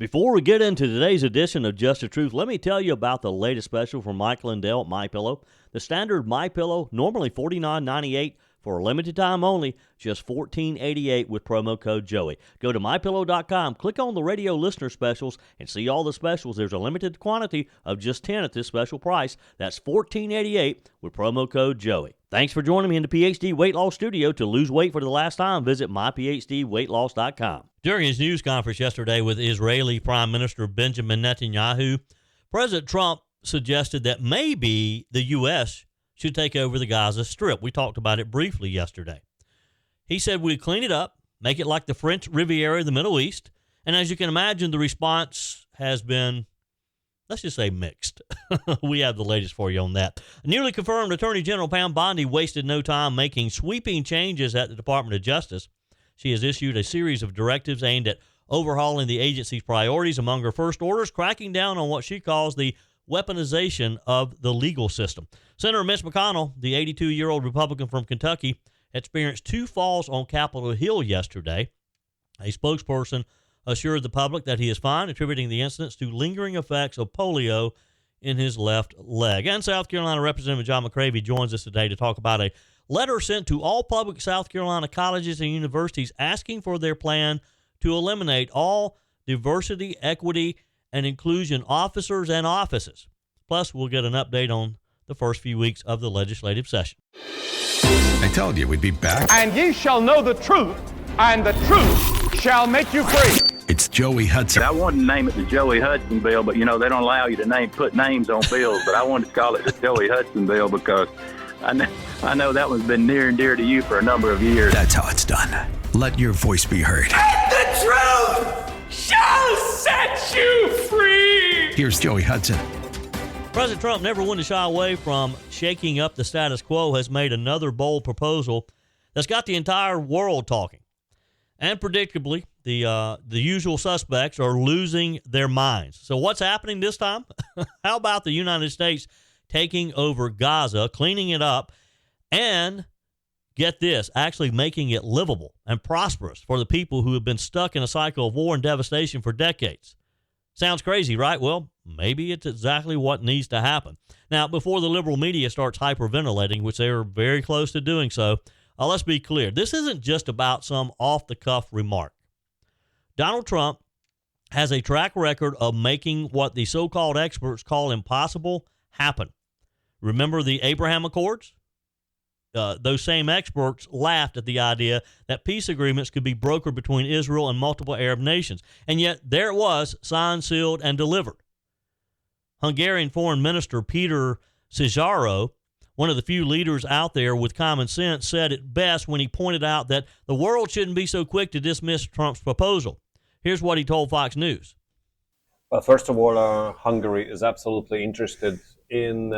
Before we get into today's edition of Just the Truth, let me tell you about the latest special from Mike Lindell at MyPillow. The standard MyPillow, normally $49.98 for a limited time only, just $14.88 with promo code Joey. Go to MyPillow.com, click on the radio listener specials, and see all the specials. There's a limited quantity of just 10 at this special price. That's $14.88 with promo code Joey. Thanks for joining me in the PhD Weight Loss Studio. To lose weight for the last time, visit myphdweightloss.com. During his news conference yesterday with Israeli Prime Minister Benjamin Netanyahu, President Trump suggested that maybe the U.S. should take over the Gaza Strip. We talked about it briefly yesterday. He said we'd clean it up, make it like the French Riviera of the Middle East, and as you can imagine, the response has been, let's just say, mixed. We have the latest for you on that. Newly confirmed Attorney General Pam Bondi wasted no time making sweeping changes at the Department of Justice. She has issued a series of directives aimed at overhauling the agency's priorities. Among her first orders, cracking down on what she calls the weaponization of the legal system. Senator Mitch McConnell, the 82-year-old Republican from Kentucky, experienced 2 falls on Capitol Hill yesterday. A spokesperson assured the public that he is fine, attributing the incidents to lingering effects of polio in his left leg. And South Carolina Representative John McCravey joins us today to talk about a letter sent to all public South Carolina colleges and universities asking for their plan to eliminate all diversity, equity, and inclusion officers and offices. Plus, we'll get an update on the first few weeks of the legislative session. I told you we'd be back. And ye shall know the truth, and the truth shall make you free. It's Joey Hudson. I wanted to name it the Joey Hudson bill, but, they don't allow you to put names on bills. But I wanted to call it the Joey Hudson bill because I know that one's been near and dear to you for a number of years. That's how it's done. Let your voice be heard. And the truth shall set you free. Here's Joey Hudson. President Trump, never one to shy away from shaking up the status quo, has made another bold proposal that's got the entire world talking. And predictably, the usual suspects are losing their minds. So what's happening this time? How about the United States taking over Gaza, cleaning it up, and get this, actually making it livable and prosperous for the people who have been stuck in a cycle of war and devastation for decades? Sounds crazy, right? Well, maybe it's exactly what needs to happen. Now, before the liberal media starts hyperventilating, which they're very close to doing so, let's be clear. This isn't just about some off-the-cuff remark. Donald Trump has a track record of making what the so-called experts call impossible happen. Remember the Abraham Accords? Those same experts laughed at the idea that peace agreements could be brokered between Israel and multiple Arab nations. And yet there it was, signed, sealed, and delivered. Hungarian Foreign Minister Peter Szijjáró, one of the few leaders out there with common sense, said it best when he pointed out that the world shouldn't be so quick to dismiss Trump's proposal. Here's what he told Fox News. Well, first of all, Hungary is absolutely interested in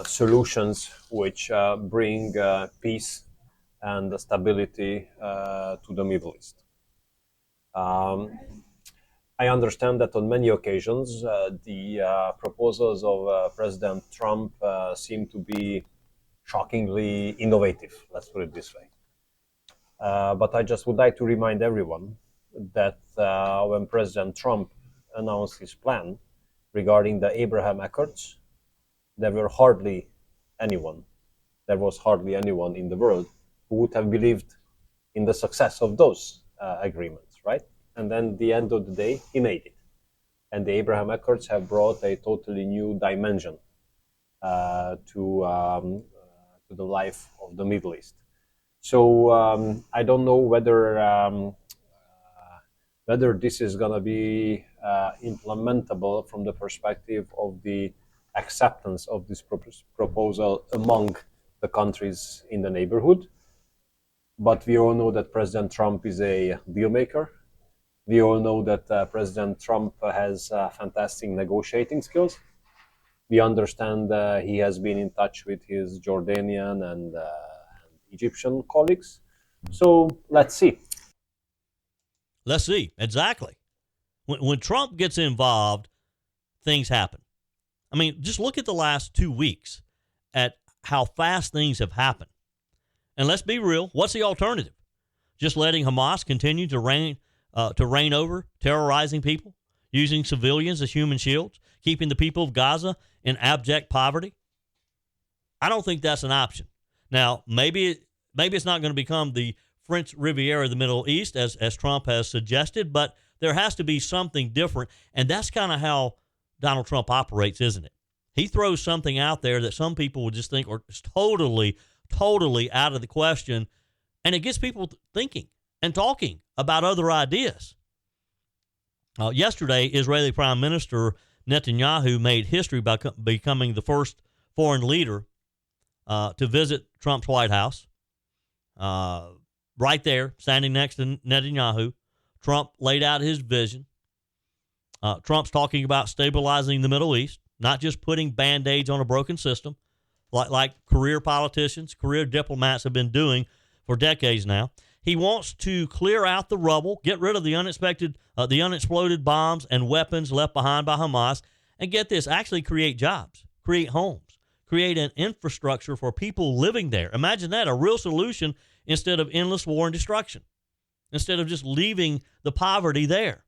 solutions which bring peace and stability to the Middle East. I understand that on many occasions the proposals of President Trump seem to be shockingly innovative, let's put it this way. But I just would like to remind everyone that when President Trump announced his plan regarding the Abraham Accords, there was hardly anyone in the world who would have believed in the success of those agreements, right? And then at the end of the day, he made it. And the Abraham Accords have brought a totally new dimension to the life of the Middle East. So I don't know whether this is going to be implementable from the perspective of the acceptance of this proposal among the countries in the neighborhood. But we all know that President Trump is a deal maker. We all know that President Trump has fantastic negotiating skills. We understand he has been in touch with his Jordanian and Egyptian colleagues. So let's see. Let's see. Exactly. When Trump gets involved, things happen. I mean, just look at the last 2 weeks at how fast things have happened. And let's be real. What's the alternative? Just letting Hamas continue to to reign over, terrorizing people, using civilians as human shields, keeping the people of Gaza in abject poverty. I don't think that's an option. Now, maybe it's not going to become the French Riviera of the Middle East, as Trump has suggested, but there has to be something different, and that's kind of how Donald Trump operates, isn't it? He throws something out there that some people would just think are totally out of the question, and it gets people thinking and talking about other ideas. Yesterday, Israeli Prime Minister Netanyahu made history by becoming the first foreign leader to visit Trump's White House. Right there, standing next to Netanyahu, Trump laid out his vision. Trump's talking about stabilizing the Middle East, not just putting Band-Aids on a broken system, like career politicians, career diplomats have been doing for decades now. He wants to clear out the rubble, get rid of the unexploded bombs and weapons left behind by Hamas, and get this, actually create jobs, create homes, create an infrastructure for people living there. Imagine that, a real solution instead of endless war and destruction, instead of just leaving the poverty there.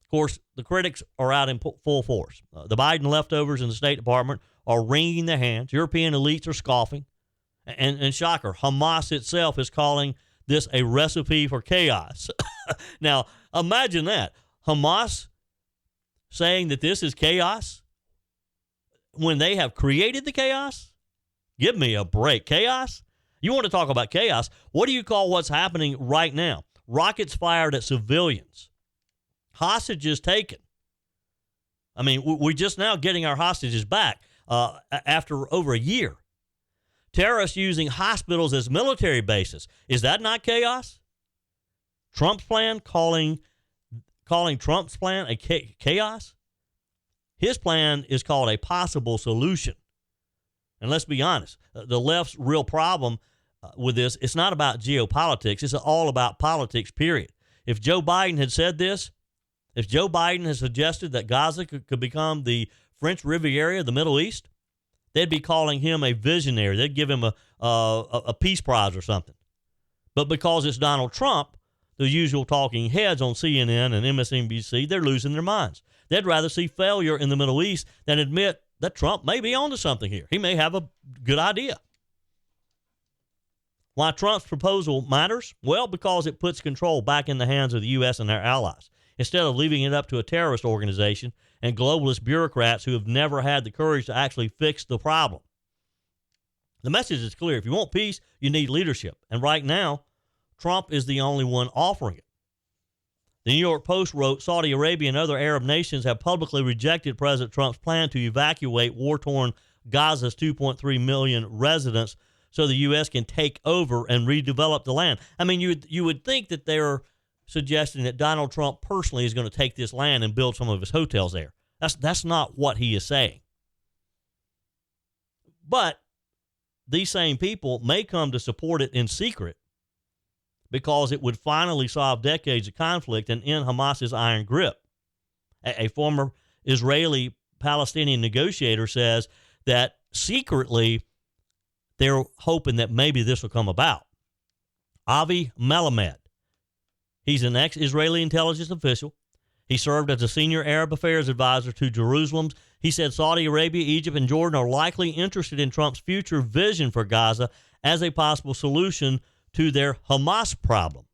Of course, the critics are out in full force. The Biden leftovers in the State Department are wringing their hands. European elites are scoffing. And shocker, Hamas itself is calling this a recipe for chaos. Now, imagine that. Hamas saying that this is chaos when they have created the chaos? Give me a break. Chaos? You want to talk about chaos? What do you call what's happening right now? Rockets fired at civilians. Hostages taken. I mean, we're just now getting our hostages back after over a year. Terrorists using hospitals as military bases. Is that not chaos? Trump's plan, calling Trump's plan a chaos? His plan is called a possible solution. And let's be honest, the left's real problem with this, it's not about geopolitics. It's all about politics, period. If Joe Biden had said this, if Joe Biden had suggested that Gaza could become the French Riviera of the Middle East, they'd be calling him a visionary. They'd give him a peace prize or something. But because it's Donald Trump, the usual talking heads on CNN and MSNBC, they're losing their minds. They'd rather see failure in the Middle East than admit that Trump may be onto something here. He may have a good idea. Why Trump's proposal matters? Well, because it puts control back in the hands of the U.S. and their allies, instead of leaving it up to a terrorist organization and globalist bureaucrats who have never had the courage to actually fix the problem. The message is clear. If you want peace, you need leadership. And right now, Trump is the only one offering it. The New York Post wrote, Saudi Arabia and other Arab nations have publicly rejected President Trump's plan to evacuate war-torn Gaza's 2.3 million residents so the U.S. can take over and redevelop the land. I mean, you would think that they're suggesting that Donald Trump personally is going to take this land and build some of his hotels there. That's not what he is saying. But these same people may come to support it in secret because it would finally solve decades of conflict and end Hamas's iron grip. A former Israeli-Palestinian negotiator says that secretly they're hoping that maybe this will come about. Avi Melamed, he's an ex-Israeli intelligence official. He served as a senior Arab affairs advisor to Jerusalem's. He said Saudi Arabia, Egypt, and Jordan are likely interested in Trump's future vision for Gaza as a possible solution to their Hamas problem.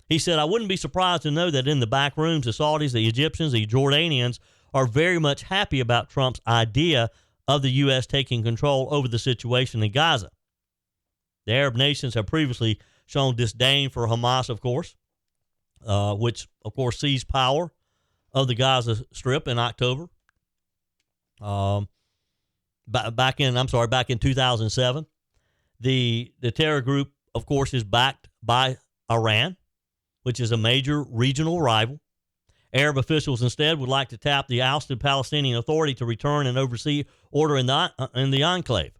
He said, I wouldn't be surprised to know that in the back rooms, the Saudis, the Egyptians, the Jordanians are very much happy about Trump's idea of the U.S. taking control over the situation in Gaza. The Arab nations have previously shown disdain for Hamas, of course, which, of course, seized power of the Gaza Strip in October. Back in 2007. The terror group, of course, is backed by Iran, which is a major regional rival. Arab officials instead would like to tap the ousted Palestinian Authority to return and oversee order in the enclave.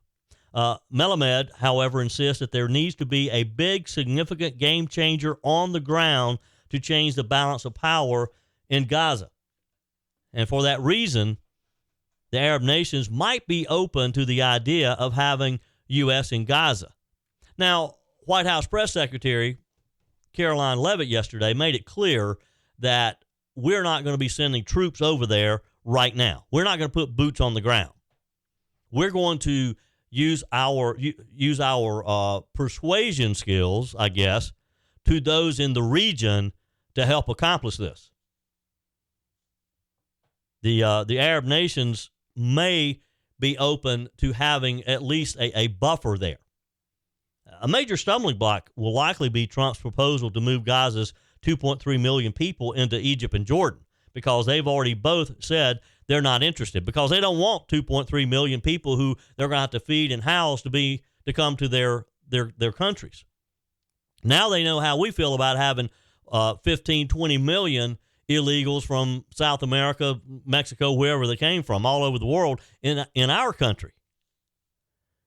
Melamed, however, insists that there needs to be a big, significant game changer on the ground to change the balance of power in Gaza. And for that reason, the Arab nations might be open to the idea of having U.S. in Gaza. Now, White House Press Secretary Caroline Leavitt yesterday made it clear that we're not going to be sending troops over there right now. We're not going to put boots on the ground. We're going to use our persuasion skills, I guess, to those in the region to help accomplish this. The Arab nations may be open to having at least a buffer there. A major stumbling block will likely be Trump's proposal to move Gaza's 2.3 million people into Egypt and Jordan, because they've already both said they're not interested, because they don't want 2.3 million people who they're going to have to feed and house to come to their countries. Now they know how we feel about having 15, 20 million illegals from South America, Mexico, wherever they came from, all over the world in our country.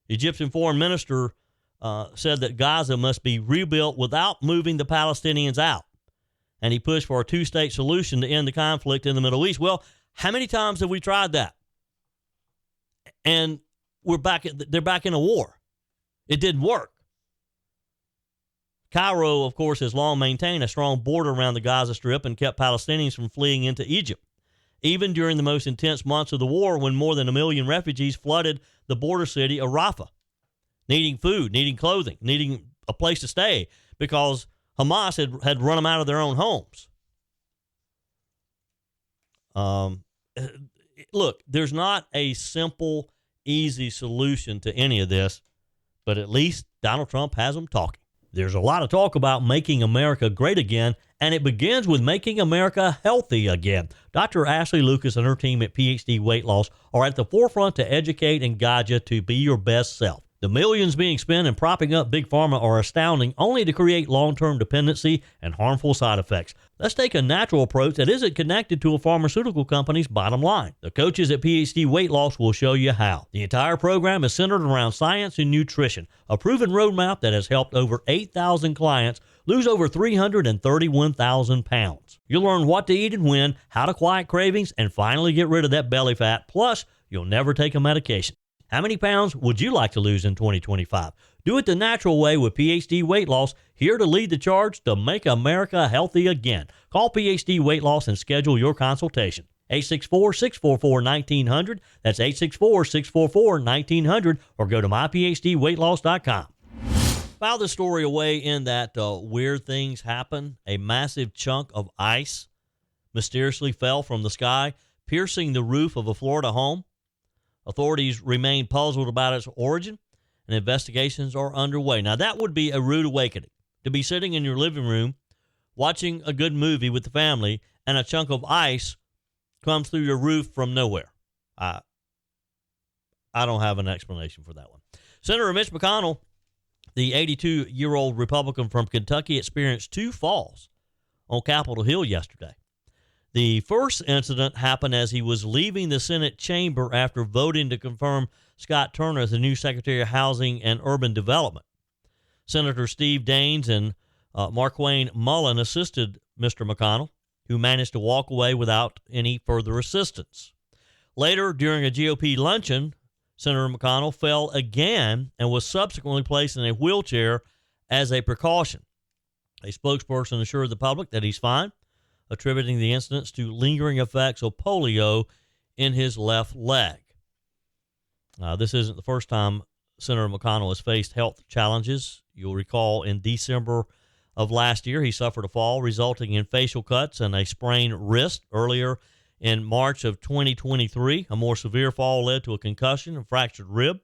The Egyptian foreign minister said that Gaza must be rebuilt without moving the Palestinians out. And he pushed for a two-state solution to end the conflict in the Middle East. Well, how many times have we tried that? And they're back in a war. It didn't work. Cairo, of course, has long maintained a strong border around the Gaza Strip and kept Palestinians from fleeing into Egypt. Even during the most intense months of the war, when more than 1 million refugees flooded the border city of Rafah, needing food, needing clothing, needing a place to stay, because Hamas had run them out of their own homes. Look, there's not a simple, easy solution to any of this, but at least Donald Trump has them talking. There's a lot of talk about making America great again, and it begins with making America healthy again. Dr. Ashley Lucas and her team at PhD Weight Loss are at the forefront to educate and guide you to be your best self. The millions being spent in propping up Big Pharma are astounding, only to create long-term dependency and harmful side effects. Let's take a natural approach that isn't connected to a pharmaceutical company's bottom line. The coaches at PhD Weight Loss will show you how. The entire program is centered around science and nutrition, a proven roadmap that has helped over 8,000 clients lose over 331,000 pounds. You'll learn what to eat and when, how to quiet cravings, and finally get rid of that belly fat. Plus, you'll never take a medication. How many pounds would you like to lose in 2025? Do it the natural way with PhD Weight Loss, here to lead the charge to make America healthy again. Call PhD Weight Loss and schedule your consultation. 864-644-1900. That's 864-644-1900, or go to myphdweightloss.com. File this story away in that weird things happen. A massive chunk of ice mysteriously fell from the sky, piercing the roof of a Florida home. Authorities remain puzzled about its origin, and investigations are underway. Now, that would be a rude awakening, to be sitting in your living room watching a good movie with the family, and a chunk of ice comes through your roof from nowhere. I don't have an explanation for that one. Senator Mitch McConnell, the 82-year-old Republican from Kentucky, experienced 2 falls on Capitol Hill yesterday. The first incident happened as he was leaving the Senate chamber after voting to confirm Scott Turner as the new Secretary of Housing and Urban Development. Senator Steve Daines and Marquane Mullen assisted Mr. McConnell, who managed to walk away without any further assistance. Later, during a GOP luncheon, Senator McConnell fell again and was subsequently placed in a wheelchair as a precaution. A spokesperson assured the public that he's fine, attributing the incidents to lingering effects of polio in his left leg. This isn't the first time Senator McConnell has faced health challenges. You'll recall in December of last year, he suffered a fall resulting in facial cuts and a sprained wrist. Earlier in March of 2023, a more severe fall led to a concussion and fractured rib.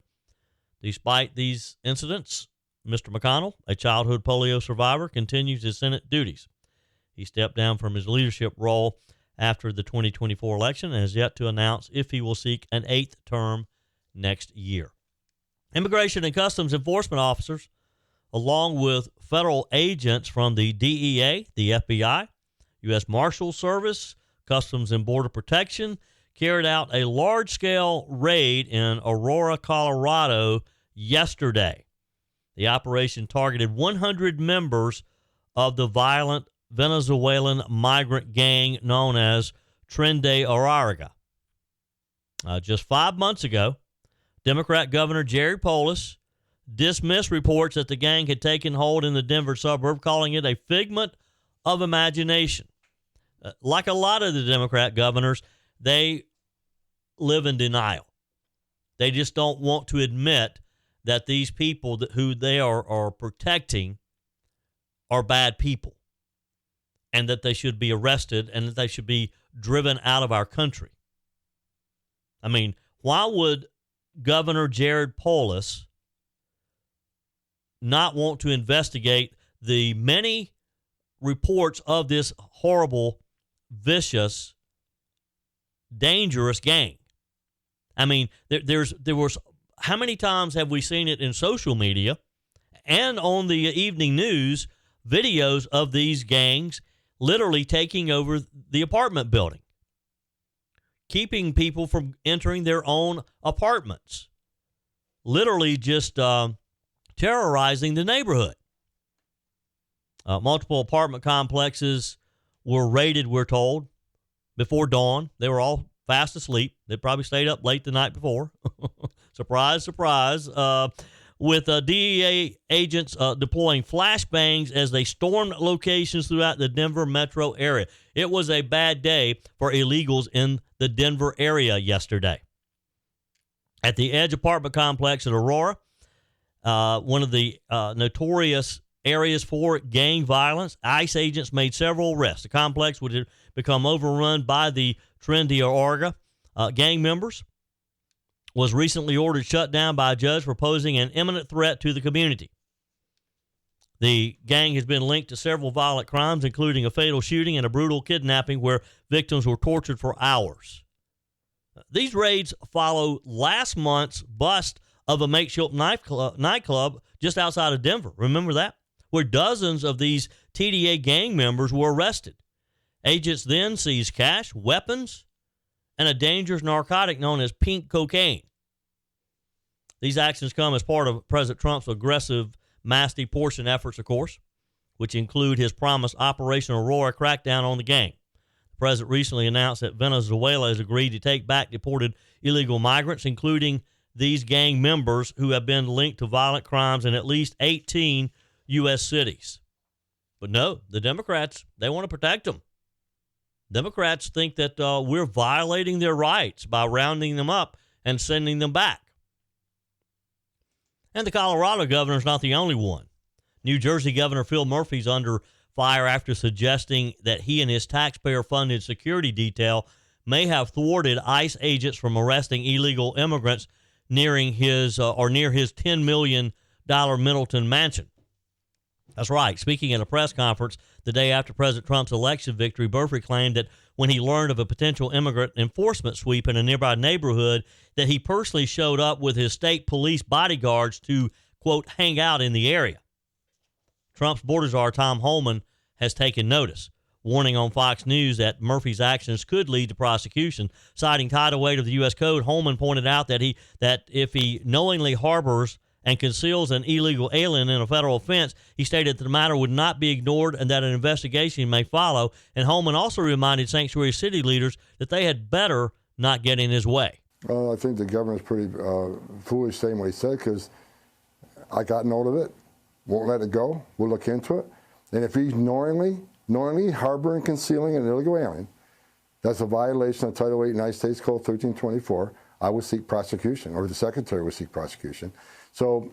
Despite these incidents, Mr. McConnell, a childhood polio survivor, continues his Senate duties. He stepped down from his leadership role after the 2024 election and has yet to announce if he will seek an 8th term next year. Immigration and Customs Enforcement officers, along with federal agents from the DEA, the FBI, U.S. Marshals Service, Customs and Border Protection, carried out a large-scale raid in Aurora, Colorado yesterday. The operation targeted 100 members of the violent Venezuelan migrant gang known as Tren de Aragua. Just 5 months ago, Democrat Governor Jerry Polis dismissed reports that the gang had taken hold in the Denver suburb, calling it a figment of imagination. Like a lot of the Democrat governors, they live in denial. They just don't want to admit that these people who they are protecting are bad people and that they should be arrested and that they should be driven out of our country. I mean, why would Governor Jared Polis not want to investigate the many reports of this horrible, vicious, dangerous gang? I mean, there was, how many times have we seen it in social media and on the evening news, videos of these gangs literally taking over the apartment building, keeping people from entering their own apartments, literally just terrorizing the neighborhood. Multiple apartment complexes were raided, we're told, before dawn. They were all fast asleep. They probably stayed up late the night before. Surprise, surprise. With DEA agents deploying flashbangs as they stormed locations throughout the Denver metro area. It was a bad day for illegals in the Denver area yesterday. At the Edge apartment complex at Aurora, one of the notorious areas for gang violence, ICE agents made several arrests. The complex would become overrun by the Trendy gang members. Was recently ordered shut down by a judge for posing an imminent threat to the community. The gang has been linked to several violent crimes, including a fatal shooting and a brutal kidnapping where victims were tortured for hours. These raids follow last month's bust of a makeshift nightclub just outside of Denver. Remember that? Where dozens of these TDA gang members were arrested. Agents then seized cash, weapons, and a dangerous narcotic known as pink cocaine. These actions come as part of President Trump's aggressive mass deportation efforts, of course, which include his promised Operation Aurora crackdown on the gang. The president recently announced that Venezuela has agreed to take back deported illegal migrants, including these gang members who have been linked to violent crimes in at least 18 U.S. cities. But no, the Democrats, they want to protect them. Democrats think that we're violating their rights by rounding them up and sending them back. And the Colorado governor is not the only one. New Jersey Governor Phil Murphy's under fire after suggesting that he and his taxpayer-funded security detail may have thwarted ICE agents from arresting illegal immigrants near his $10 million Middleton mansion. That's right. Speaking at a press conference the day after President Trump's election victory, Murphy claimed that when he learned of a potential immigrant enforcement sweep in a nearby neighborhood, that he personally showed up with his state police bodyguards to, quote, hang out in the area. Trump's border czar, Tom Homan, has taken notice, warning on Fox News that Murphy's actions could lead to prosecution. Citing Title 8 of the U.S. Code, Homan pointed out that if he knowingly harbors and conceals an illegal alien in a federal offense, he stated that the matter would not be ignored and that an investigation may follow. And Holman also reminded sanctuary city leaders that they had better not get in his way. Well, I think the governor's pretty foolish saying what he said, because I got note of it, won't let it go, we'll look into it. And if he's knowingly harboring, concealing an illegal alien, that's a violation of Title 8 United States Code 1324. I would seek prosecution, or the secretary would seek prosecution. So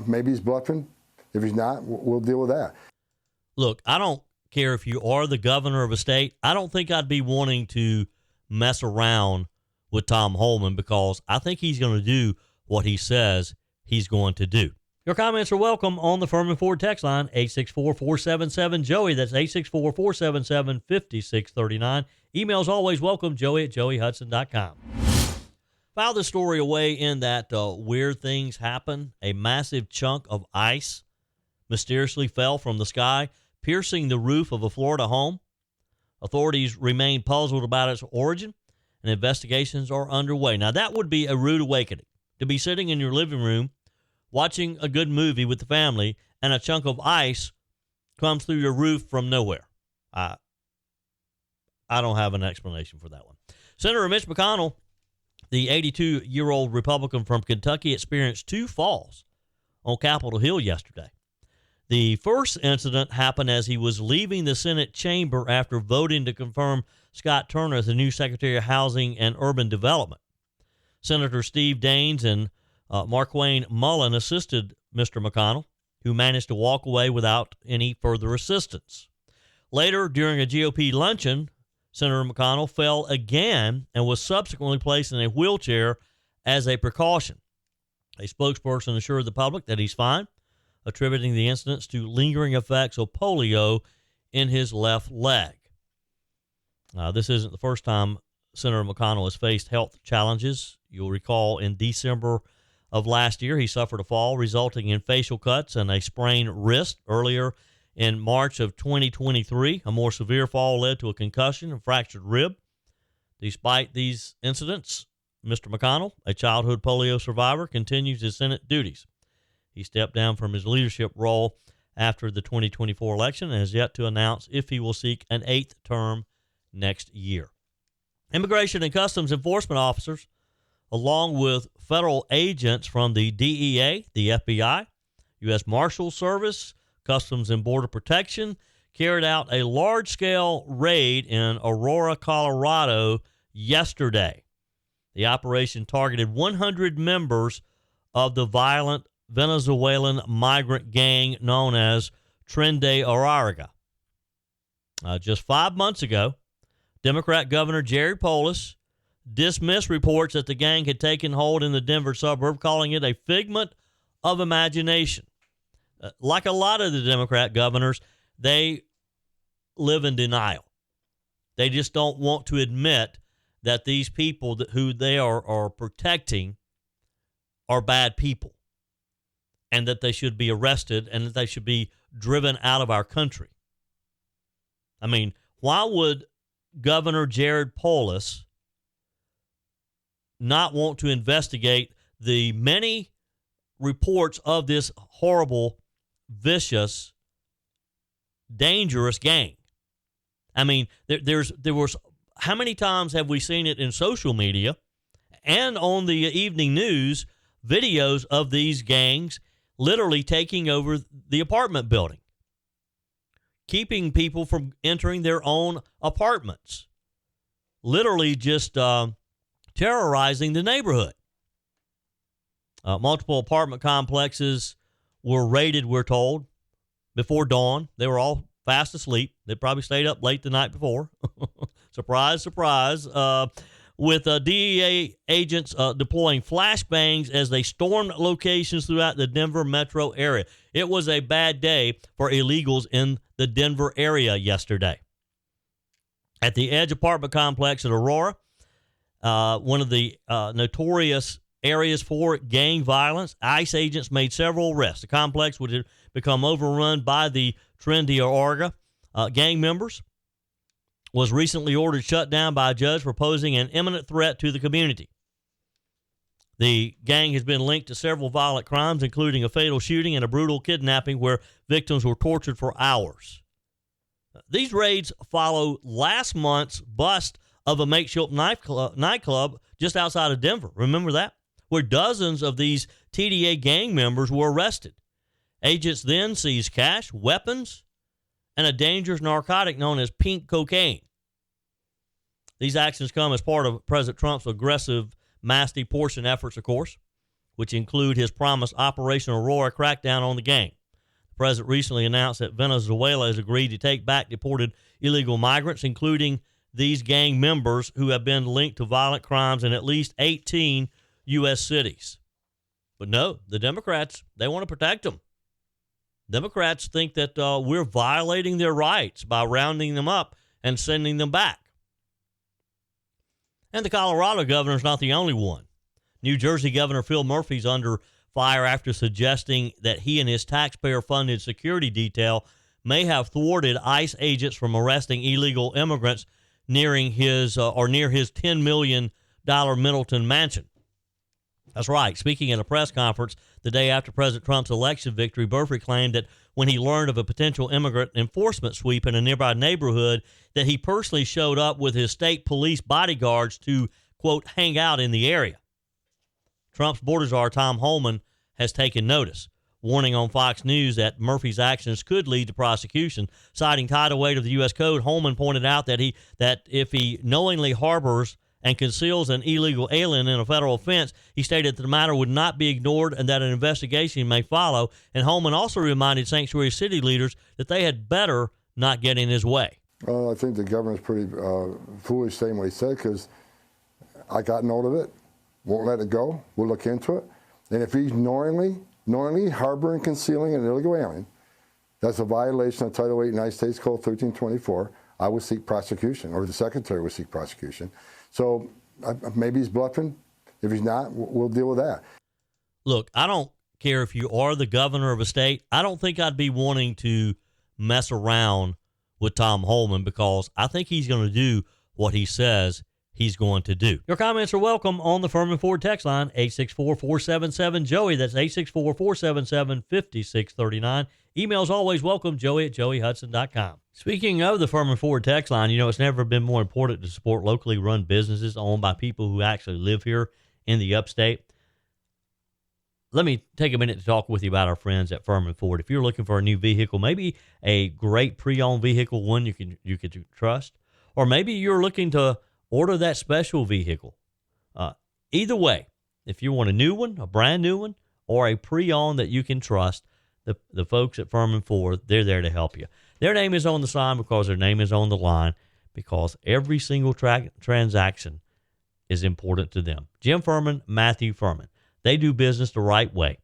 maybe he's bluffing. If he's not, we'll deal with that. Look, I don't care if you are the governor of a state. I don't think I'd be wanting to mess around with Tom Homan, because I think he's going to do what he says he's going to do. Your comments are welcome on the Furman Ford text line, 864-477-JOEY. That's 864-477-5639. Emails always welcome, joey@joeyhudson.com. File this story away in that weird things happen. A massive chunk of ice mysteriously fell from the sky, piercing the roof of a Florida home. Authorities remain puzzled about its origin, and investigations are underway. Now, that would be a rude awakening, to be sitting in your living room watching a good movie with the family, and a chunk of ice comes through your roof from nowhere. I don't have an explanation for that one. Senator Mitch McConnell, the 82-year-old Republican from Kentucky, experienced 2 falls on Capitol Hill yesterday. The first incident happened as he was leaving the Senate chamber after voting to confirm Scott Turner as the new Secretary of Housing and Urban Development. Senator Steve Daines and Marquane Mullen assisted Mr. McConnell, who managed to walk away without any further assistance. Later, during a GOP luncheon, Senator McConnell fell again and was subsequently placed in a wheelchair as a precaution. A spokesperson assured the public that he's fine, attributing the incidents to lingering effects of polio in his left leg. This isn't the first time Senator McConnell has faced health challenges. You'll recall in December of last year, he suffered a fall resulting in facial cuts and a sprained wrist. Earlier in March of 2023, a more severe fall led to a concussion and fractured rib. Despite these incidents, Mr. McConnell, a childhood polio survivor, continues his Senate duties. He stepped down from his leadership role after the 2024 election and has yet to announce if he will seek an 8th term next year. Immigration and Customs Enforcement officers, along with federal agents from the DEA, the FBI, U.S. Marshals Service, Customs and Border Protection, carried out a large-scale raid in Aurora, Colorado yesterday. The operation targeted 100 members of the violent Venezuelan migrant gang known as Tren de Aragua. Just 5 months ago, Democrat Governor Jerry Polis dismissed reports that the gang had taken hold in the Denver suburb, calling it a figment of imagination. Like a lot of the Democrat governors, they live in denial. They just don't want to admit that these people who they are protecting are bad people and that they should be arrested and that they should be driven out of our country. I mean, why would Governor Jared Polis not want to investigate the many reports of this horrible, vicious, dangerous gang? I mean, there was, how many times have we seen it in social media and on the evening news, videos of these gangs literally taking over the apartment building, keeping people from entering their own apartments, literally just terrorizing the neighborhood. Multiple apartment complexes were raided, we're told, before dawn. They were all fast asleep. They probably stayed up late the night before. Surprise, surprise. With DEA agents deploying flashbangs as they stormed locations throughout the Denver metro area. It was a bad day for illegals in the Denver area yesterday. At the Edge apartment complex at Aurora, one of the notorious areas for gang violence, ICE agents made several arrests. The complex would become overrun by the Tren de Aragua gang members. Was recently ordered shut down by a judge for posing an imminent threat to the community. The gang has been linked to several violent crimes, including a fatal shooting and a brutal kidnapping where victims were tortured for hours. These raids follow last month's bust of a makeshift nightclub just outside of Denver. Remember that? Where dozens of these TDA gang members were arrested. Agents then seized cash, weapons, and a dangerous narcotic known as pink cocaine. These actions come as part of President Trump's aggressive mass deportation efforts, of course, which include his promised Operation Aurora crackdown on the gang. The president recently announced that Venezuela has agreed to take back deported illegal migrants, including these gang members who have been linked to violent crimes in at least 18 U.S. cities. But no, the Democrats, they want to protect them. Democrats think that we're violating their rights by rounding them up and sending them back. And the Colorado governor is not the only one. New Jersey Governor Phil Murphy's under fire after suggesting that he and his taxpayer-funded security detail may have thwarted ICE agents from arresting illegal immigrants near his $10 million Middleton mansion. That's right. Speaking at a press conference the day after President Trump's election victory, Murphy claimed that when he learned of a potential immigrant enforcement sweep in a nearby neighborhood, that he personally showed up with his state police bodyguards to, quote, hang out in the area. Trump's border czar, Tom Homan, has taken notice. warning on Fox News that Murphy's actions could lead to prosecution. Citing Title 8 of the U.S. Code, Holman pointed out that if he knowingly harbors and conceals an illegal alien in a federal offense, he stated that the matter would not be ignored and that an investigation may follow. And Holman also reminded sanctuary city leaders that they had better not get in his way. Well, I think the government's pretty foolish saying what he said, because I got note of it, won't let it go, we'll look into it. And if he's knowingly harboring, concealing an illegal alien, that's a violation of Title 8 United States Code 1324. I would seek prosecution, or the Secretary would seek prosecution. So maybe he's bluffing. If he's not, we'll deal with that. Look, I don't care if you are the governor of a state. I don't think I'd be wanting to mess around with Tom Holman, because I think he's going to do what he says he's going to do. Your comments are welcome on the Furman Ford text line, 864-477-JOEY. That's 864-477-5639. Emails always welcome, joey@joeyhudson.com. Speaking of the Furman Ford text line, it's never been more important to support locally run businesses owned by people who actually live here in the upstate. Let me take a minute to talk with you about our friends at Furman Ford. If you're looking for a new vehicle, maybe a great pre-owned vehicle, one you can trust, or maybe you're looking to order that special vehicle. Either way, if you want a new one, a brand new one, or a pre-owned that you can trust, the folks at Furman Ford, they're there to help you. Their name is on the sign because their name is on the line, because every single transaction is important to them. Jim Furman, Matthew Furman. They do business the right way.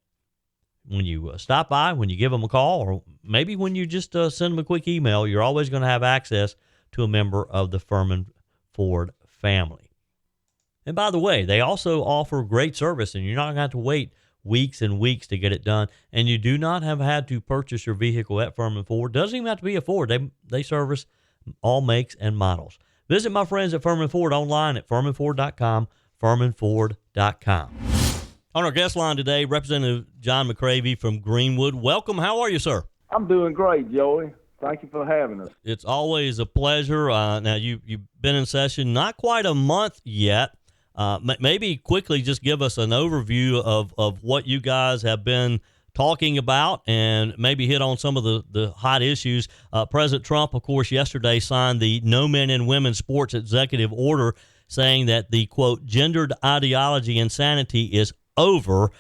When you stop by, when you give them a call, or maybe when you just send them a quick email, you're always going to have access to a member of the Furman Ford family. And by the way, they also offer great service, and you're not going to have to wait weeks and weeks to get it done. And you do not have had to purchase your vehicle at Furman Ford. Doesn't even have to be a Ford. They service all makes and models. Visit my friends at Furman Ford online at furmanford.com, furmanford.com. On our guest line today, Representative John McCravy from Greenwood. Welcome. How are you, sir? I'm doing great, Joey. Thank you for having us. It's always a pleasure. Now, you've been in session not quite a month yet. Maybe quickly just give us an overview of what you guys have been talking about, and maybe hit on some of the hot issues. President Trump, of course, yesterday signed the No Men and Women Sports Executive Order, saying that the, quote, gendered ideology insanity is over.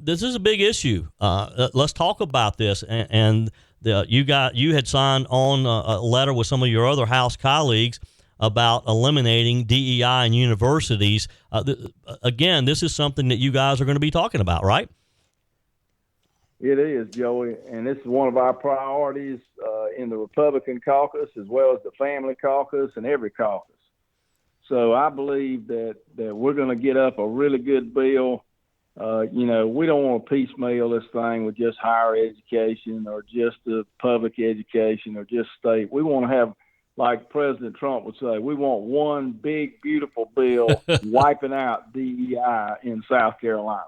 This is a big issue. Let's talk about this. And you had signed on a letter with some of your other House colleagues about eliminating DEI in universities. Again, this is something that you guys are going to be talking about, right? It is, Joey, and this is one of our priorities in the Republican caucus, as well as the family caucus and every caucus. So I believe that we're going to get up a really good bill. We don't want to piecemeal this thing with just higher education or just the public education or just state. We want to have, like President Trump would say, we want one big, beautiful bill wiping out DEI in South Carolina.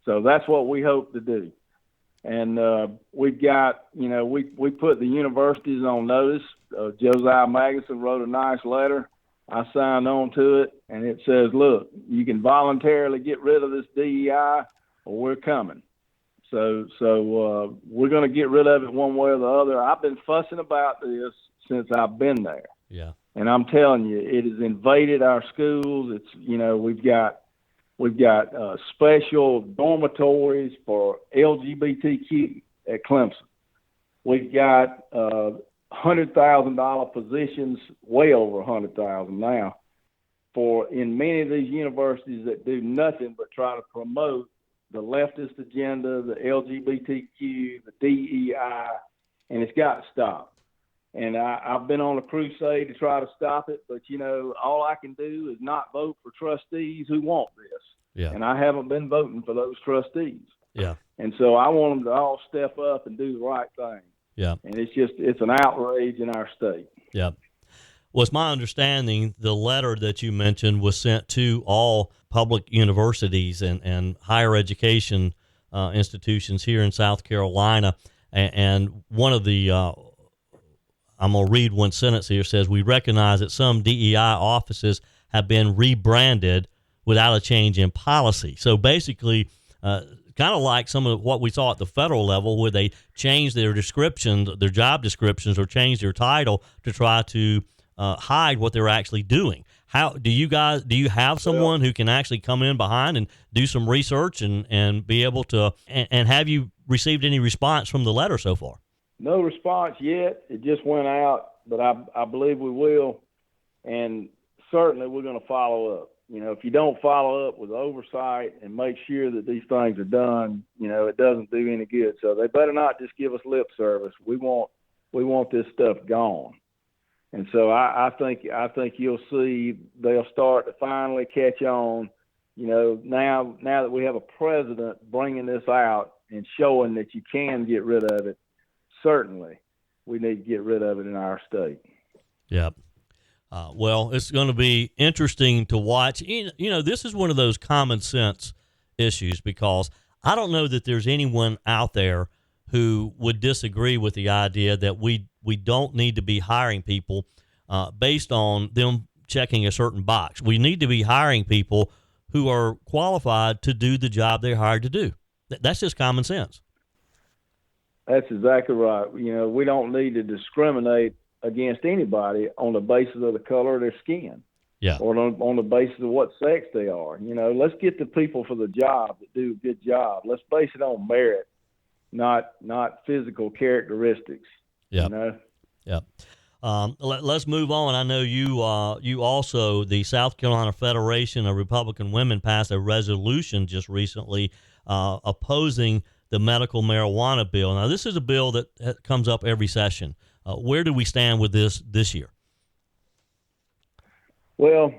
So that's what we hope to do. And we've got, we put the universities on notice. Josiah Magnuson wrote a nice letter. I signed on to it, and it says, look, you can voluntarily get rid of this DEI, or we're coming. So we're going to get rid of it one way or the other. I've been fussing about this since I've been there. Yeah. And I'm telling you, it has invaded our schools. It's, we've got special dormitories for LGBTQ at Clemson. We've got $100,000 positions, way over $100,000 now, in many of these universities that do nothing but try to promote the leftist agenda, the LGBTQ, the DEI, and it's got to stop. And I've been on a crusade to try to stop it, but, all I can do is not vote for trustees who want this. Yeah. And I haven't been voting for those trustees. Yeah. And so I want them to all step up and do the right thing. Yeah. And it's an outrage in our state. Yeah. Well, it's my understanding the letter that you mentioned was sent to all public universities and higher education institutions here in South Carolina. And one of the, I'm going to read one sentence here, says, we recognize that some DEI offices have been rebranded without a change in policy. So basically, kind of like some of what we saw at the federal level, where they changed their descriptions, their job descriptions, or changed their title to try to hide what they're actually doing. How do you have someone who can actually come in behind and do some research and be able to, and have you received any response from the letter so far? No response yet. It just went out, but I believe we will, and certainly we're going to follow up. If you don't follow up with oversight and make sure that these things are done, it doesn't do any good. So they better not just give us lip service. We want this stuff gone. And so I think you'll see they'll start to finally catch on. Now that we have a president bringing this out and showing that you can get rid of it, certainly we need to get rid of it in our state. Yep. Well, it's going to be interesting to watch. This is one of those common sense issues, because I don't know that there's anyone out there who would disagree with the idea that we don't need to be hiring people based on them checking a certain box. We need to be hiring people who are qualified to do the job they're hired to do. That's just common sense. That's exactly right. We don't need to discriminate against anybody on the basis of the color of their skin, or on the basis of what sex they are. Let's get the people for the job that do a good job. Let's base it on merit, not physical characteristics. Yeah. Yeah. Let's move on. I know you also, the South Carolina Federation of Republican Women passed a resolution just recently opposing the medical marijuana bill. Now, this is a bill that comes up every session. Where do we stand with this year? Well,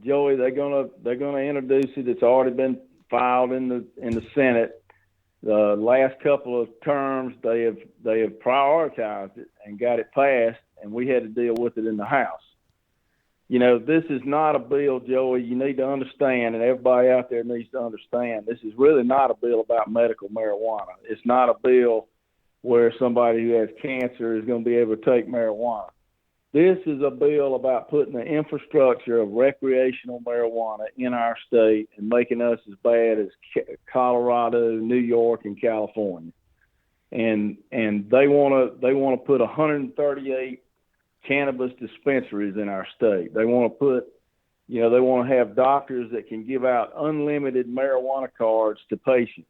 Joey, they're gonna introduce it. It's already been filed in the Senate. The last couple of terms, they have prioritized it and got it passed, and we had to deal with it in the House. This is not a bill, Joey. You need to understand, and everybody out there needs to understand, this is really not a bill about medical marijuana. It's not a bill where somebody who has cancer is going to be able to take marijuana. This is a bill about putting the infrastructure of recreational marijuana in our state and making us as bad as Colorado, New York, and California. And they want to put 138 cannabis dispensaries in our state. They want to have doctors that can give out unlimited marijuana cards to patients.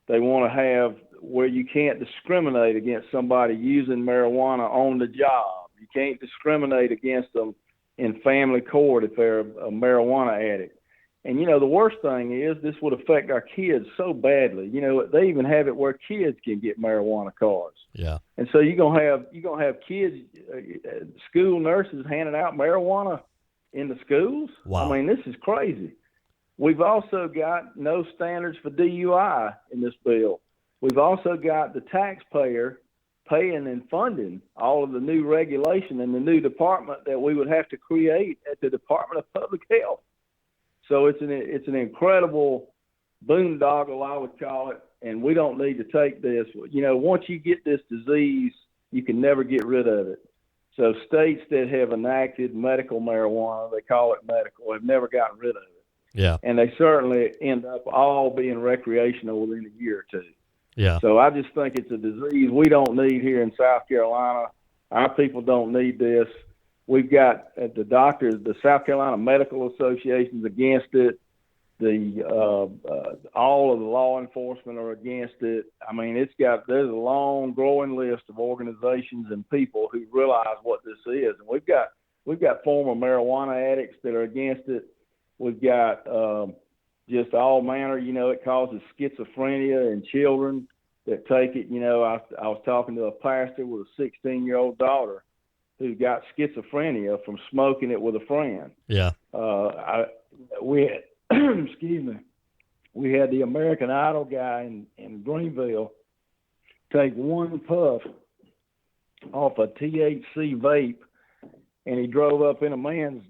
They want to have where you can't discriminate against somebody using marijuana on the job. You can't discriminate against them in family court if they're a marijuana addict. And, the worst thing is this would affect our kids so badly. They even have it where kids can get marijuana cards. Yeah. And so you're gonna have kids, school nurses handing out marijuana in the schools. Wow. I mean, this is crazy. We've also got no standards for DUI in this bill. We've also got the taxpayer paying and funding all of the new regulation in the new department that we would have to create at the Department of Public Health. So it's an incredible boondoggle, I would call it, and we don't need to take this. Once you get this disease, you can never get rid of it. So states that have enacted medical marijuana, they call it medical, have never gotten rid of it. Yeah. And they certainly end up all being recreational within a year or two. Yeah. So I just think it's a disease we don't need here in South Carolina. Our people don't need this. We've got the doctors, the South Carolina Medical Association's against it. All of the law enforcement are against it. I mean, there's a long growing list of organizations and people who realize what this is. And we've got former marijuana addicts that are against it. We've got just all manner, it causes schizophrenia in children that take it. I was talking to a pastor with a 16-year-old daughter who got schizophrenia from smoking it with a friend. Yeah. We had, excuse me, we had the American Idol guy in Greenville take one puff off a THC vape, and he drove up in a man's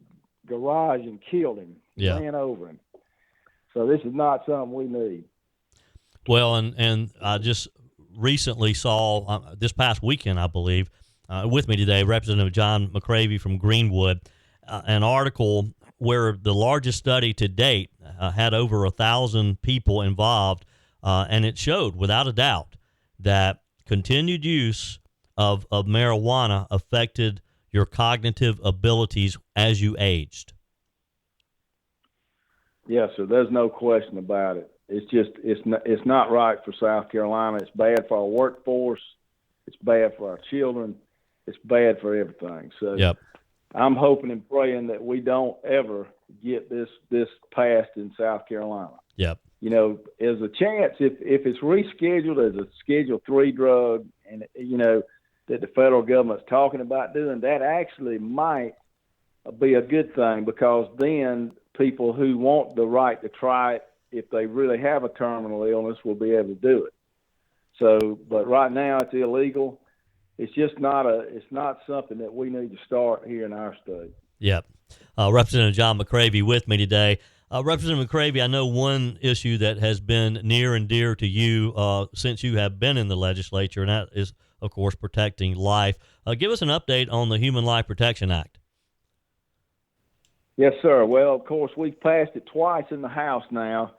garage and killed him. Yeah. Ran over him. So this is not something we need. Well, and I just recently saw this past weekend, I believe, with me today, Representative John McCravey from Greenwood, an article where the largest study to date had over 1,000 people involved and it showed without a doubt that continued use of marijuana affected your cognitive abilities as you aged. Yes, sir. There's no question about it. It's not right for South Carolina. It's bad for our workforce. It's bad for our children. It's bad for everything. So Yep. I'm hoping and praying that we don't ever get this passed in South Carolina. Yep. You know, there's a chance if it's rescheduled as a Schedule III drug, and you know that the federal government's talking about doing, that actually might be a good thing, because then people who want the right to try it, if they really have a terminal illness, will be able to do it. So, but right now it's illegal. It's just it's not something that we need to start here in our state. Yep. Representative John McCravey with me today. Representative McCravey, I know one issue that has been near and dear to you since you have been in the legislature, and that is, of course, protecting life. Give us an update on the Human Life Protection Act. Yes, sir. Well, of course, we've passed it twice in the House now.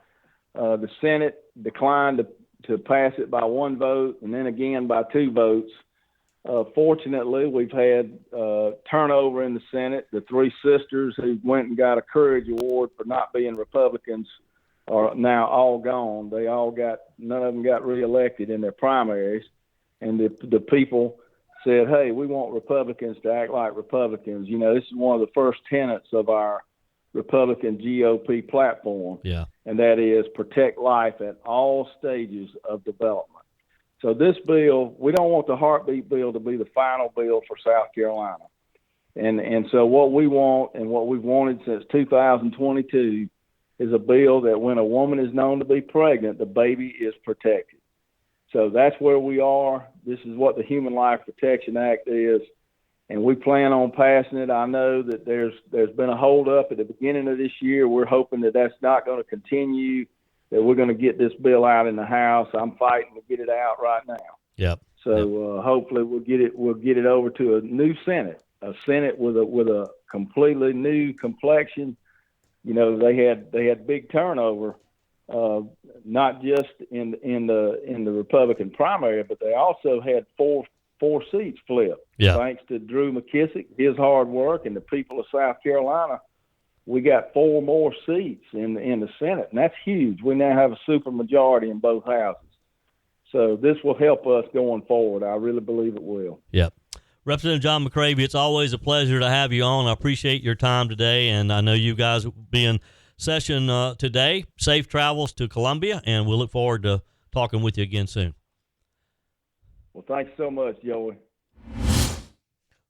The Senate declined to pass it by one vote, and then again by 2 votes. Fortunately, we've had turnover in the Senate. The 3 sisters who went and got a Courage Award for not being Republicans are now all gone. None of them got reelected in their primaries, and the people said, hey, we want Republicans to act like Republicans. You know, this is one of the first tenets of our Republican GOP platform, and that is protect life at all stages of development. So this bill, we don't want the heartbeat bill to be the final bill for South Carolina. And so what we want, and what we've wanted since 2022, is a bill that when a woman is known to be pregnant, the baby is protected. So that's where we are. This is what the Human Life Protection Act is, and we plan on passing it. I know that there's been a holdup at the beginning of this year. We're hoping that that's not going to continue, that we're going to get this bill out in the House. I'm fighting to get it out right now. Yep. So hopefully we'll get it over to a new Senate, a Senate with a completely new complexion. You know, they had big turnover. Not just in the Republican primary, but they also had four seats flipped. Yeah. Thanks to Drew McKissick, his hard work, and the people of South Carolina, we got 4 more seats in the Senate, and that's huge. We now have a supermajority in both houses. So this will help us going forward. I really believe it will. Yep. Representative John McCravey, it's always a pleasure to have you on. I appreciate your time today, and I know you guys will be in session today. Safe travels to Columbia, and we'll look forward to talking with you again soon. Well, thanks so much, Joey.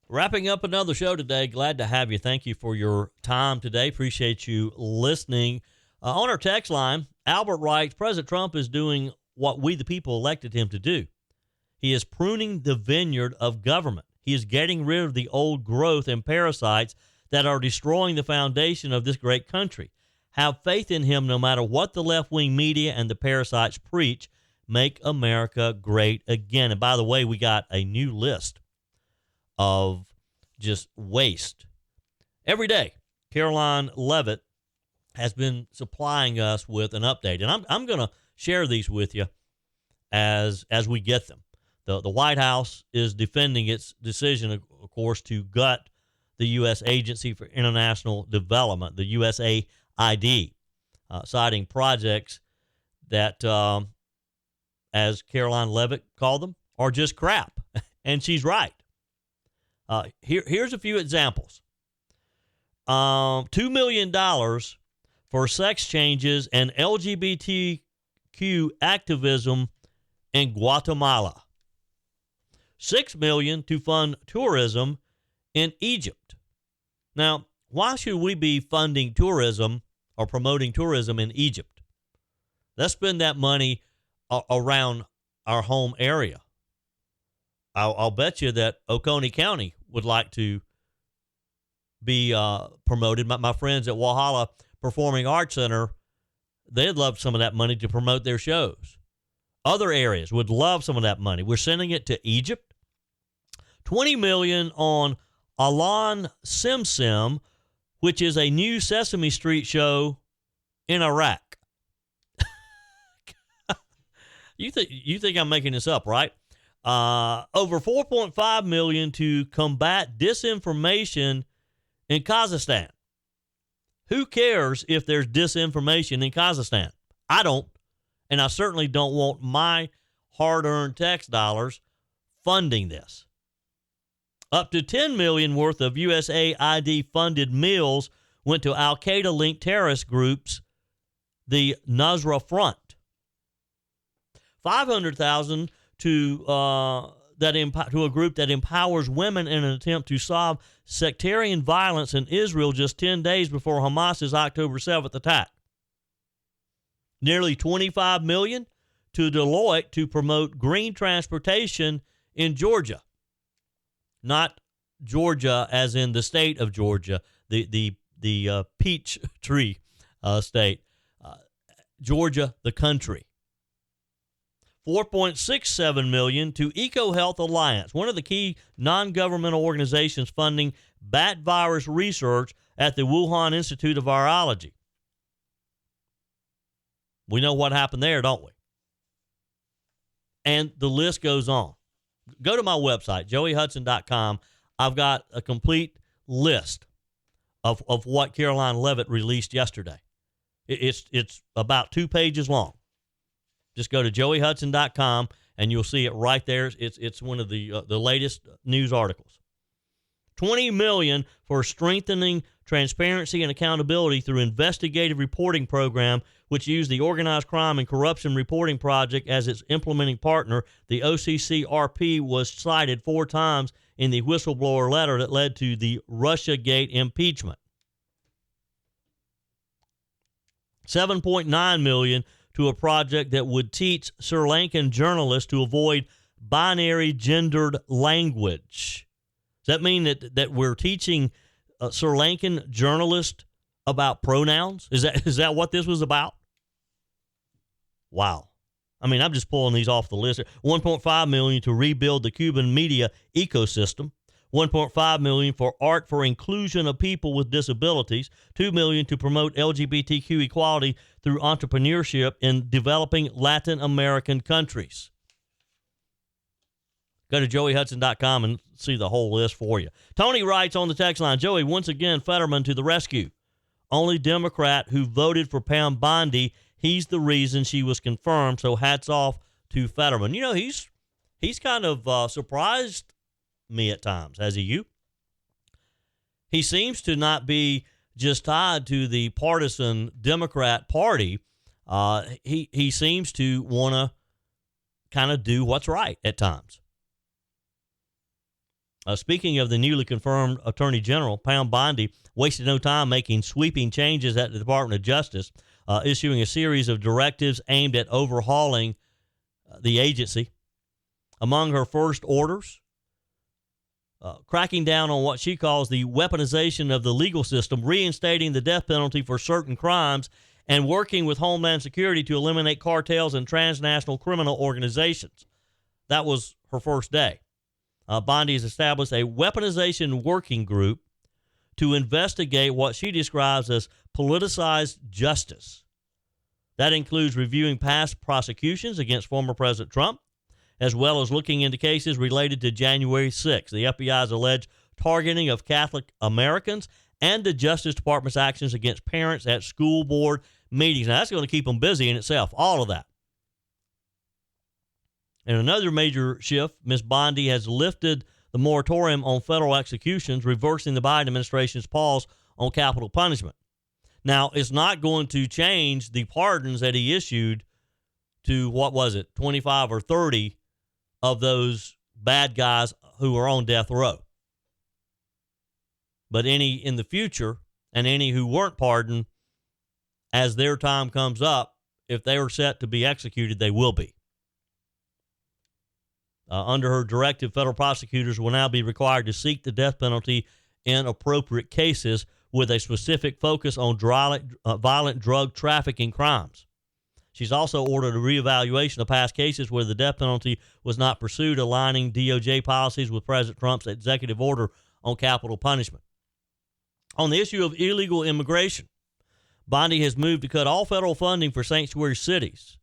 Wrapping up another show today. Glad to have you. Thank you for your time today. Appreciate you listening. On our text line, Albert writes, President Trump is doing what we the people elected him to do. He is pruning the vineyard of government. He is getting rid of the old growth and parasites that are destroying the foundation of this great country. Have faith in him no matter what the left-wing media and the parasites preach. Make America great again. And by the way, we got a new list of just waste. Every day, Caroline Leavitt has been supplying us with an update. And I'm going to share these with you as we get them. The White House is defending its decision, of course, to gut the U.S. Agency for International Development, the USAID, citing projects that, as Caroline Leavitt called them, are just crap. And she's right. Here's a few examples. $2 million for sex changes and LGBTQ activism in Guatemala. $6 million to fund tourism in Egypt. Now, why should we be funding tourism or promoting tourism in Egypt? Let's spend that money around our home area. I'll bet you that Oconee County would like to be promoted. My friends at Walhalla Performing Arts Center, they'd love some of that money to promote their shows. Other areas would love some of that money. We're sending it to Egypt. $20 million on Alan Simsim, which is a new Sesame Street show in Iraq. You think I'm making this up, right? Over 4.5 million to combat disinformation in Kazakhstan. Who cares if there's disinformation in Kazakhstan? I don't, and I certainly don't want my hard-earned tax dollars funding this. Up to 10 million worth of USAID funded meals went to Al-Qaeda linked terrorist groups, the Nusra Front. 500,000 to a group that empowers women in an attempt to solve sectarian violence in Israel just 10 days before Hamas's October 7th attack. Nearly 25 million to Deloitte to promote green transportation in Georgia. Not Georgia as in the state of Georgia, the peach tree state. Georgia, the country. 4.67 million to EcoHealth Alliance, one of the key non-governmental organizations funding bat virus research at the Wuhan Institute of Virology. We know what happened there, don't we? And the list goes on. Go to my website, joeyhudson.com. I've got a complete list of what Caroline Leavitt released yesterday. It's about 2 pages long. Just go to joeyhudson.com and you'll see it right there. It's one of the latest news articles. $20 million for strengthening transparency and accountability through investigative reporting program, which used the Organized Crime and Corruption Reporting Project as its implementing partner. The OCCRP was cited 4 times in the whistleblower letter that led to the Russiagate impeachment. $7.9 million to a project that would teach Sri Lankan journalists to avoid binary gendered language. Does that mean that we're teaching Sri Lankan journalists about pronouns? Is that what this was about? Wow. I mean, I'm just pulling these off the list. $1.5 million to rebuild the Cuban media ecosystem. $1.5 million for art for inclusion of people with disabilities. $2 million to promote LGBTQ equality through entrepreneurship in developing Latin American countries. Go to joeyhudson.com and see the whole list for you. Tony writes on the text line, Joey, once again, Fetterman to the rescue. Only Democrat who voted for Pam Bondi. He's the reason she was confirmed, so hats off to Fetterman. You know, he's kind of surprised me at times, has he you? He seems to not be just tied to the partisan Democrat Party. He seems to want to kind of do what's right at times. Speaking of the newly confirmed Attorney General, Pam Bondi wasted no time making sweeping changes at the Department of Justice, issuing a series of directives aimed at overhauling the agency. Among her first orders, cracking down on what she calls the weaponization of the legal system, reinstating the death penalty for certain crimes, and working with Homeland Security to eliminate cartels and transnational criminal organizations. That was her first day. Bondi has established a weaponization working group to investigate what she describes as politicized justice. That includes reviewing past prosecutions against former President Trump, as well as looking into cases related to January 6th, the FBI's alleged targeting of Catholic Americans, and the Justice Department's actions against parents at school board meetings. Now, that's going to keep them busy in itself, all of that. In another major shift, Ms. Bondi has lifted the moratorium on federal executions, reversing the Biden administration's pause on capital punishment. Now, it's not going to change the pardons that he issued to, 25 or 30 of those bad guys who are on death row. But any in the future, and any who weren't pardoned, as their time comes up, if they are set to be executed, they will be. Under her directive, federal prosecutors will now be required to seek the death penalty in appropriate cases with a specific focus on violent drug trafficking crimes. She's also ordered a reevaluation of past cases where the death penalty was not pursued, aligning DOJ policies with President Trump's executive order on capital punishment. On the issue of illegal immigration, Bondi has moved to cut all federal funding for sanctuary cities.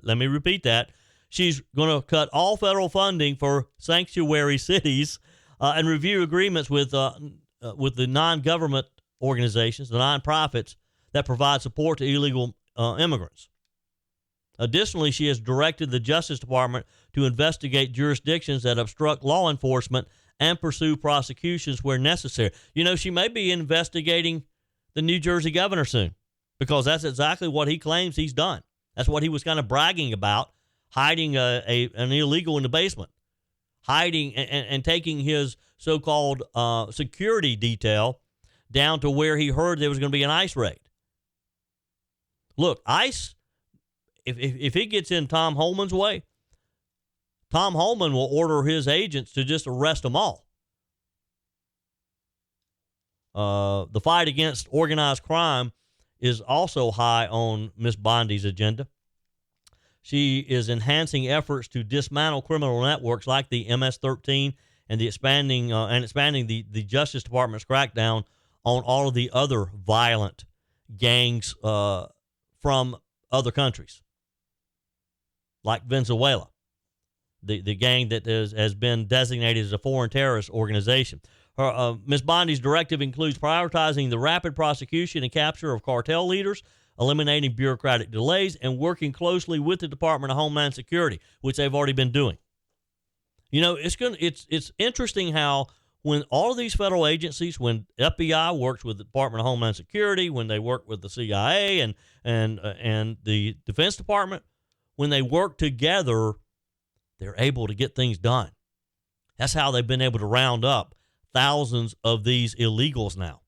Let me repeat that. She's going to cut all federal funding for sanctuary cities and review agreements with the non-government organizations, the nonprofits that provide support to illegal immigrants. Additionally, she has directed the Justice Department to investigate jurisdictions that obstruct law enforcement and pursue prosecutions where necessary. You know, she may be investigating the New Jersey governor soon, because that's exactly what he claims he's done. That's what he was kind of bragging about, hiding an illegal in the basement, hiding and taking his so-called security detail down to where he heard there was going to be an ICE raid. Look, ICE, if he gets in Tom Homan's way, Tom Homan will order his agents to just arrest them all. The fight against organized crime is also high on Ms. Bondi's agenda. She is enhancing efforts to dismantle criminal networks like the MS-13 and expanding the Justice Department's crackdown on all of the other violent gangs from other countries, like Venezuela, the gang that has been designated as a foreign terrorist organization. Ms. Bondi's directive includes prioritizing the rapid prosecution and capture of cartel leaders, eliminating bureaucratic delays, and working closely with the Department of Homeland Security, which they've already been doing. You know, it's interesting how when all of these federal agencies, when FBI works with the Department of Homeland Security, when they work with the CIA and the Defense Department, when they work together, they're able to get things done. That's how they've been able to round up thousands of these illegals now.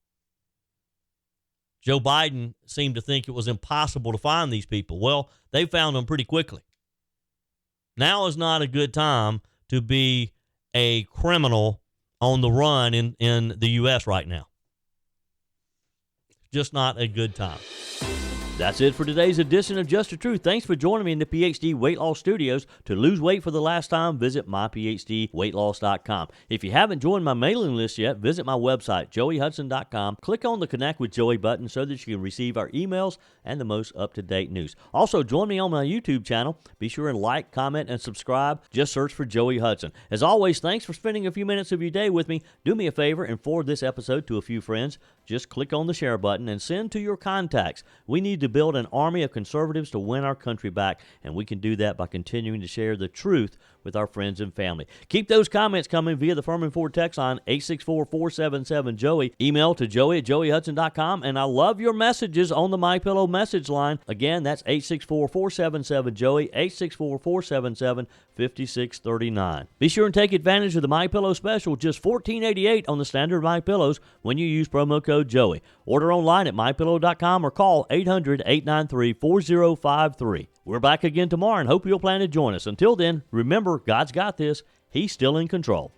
Joe Biden seemed to think it was impossible to find these people. Well, they found them pretty quickly. Now is not a good time to be a criminal on the run in the U.S. right now. Just not a good time. That's it for today's edition of Just the Truth. Thanks for joining me in the PhD Weight Loss Studios. To lose weight for the last time, visit myphdweightloss.com. If you haven't joined my mailing list yet, visit my website, joeyhudson.com. Click on the Connect with Joey button so that you can receive our emails and the most up-to-date news. Also, join me on my YouTube channel. Be sure and like, comment, and subscribe. Just search for Joey Hudson. As always, thanks for spending a few minutes of your day with me. Do me a favor and forward this episode to a few friends. Just click on the share button and send to your contacts. We need to build an army of conservatives to win our country back, and we can do that by continuing to share the truth with our friends and family. Keep those comments coming via the Furman Ford text line 864-477-JOEY. Email to joey@joeyhudson.com, and I love your messages on the MyPillow message line. Again, that's 864-477-JOEY, 864-477-5639. Be sure and take advantage of the MyPillow special, just $14.88 on the standard MyPillows when you use promo code Joey. Order online at mypillow.com or call 800-893-4053. We're back again tomorrow and hope you'll plan to join us. Until then, remember, God's got this. He's still in control.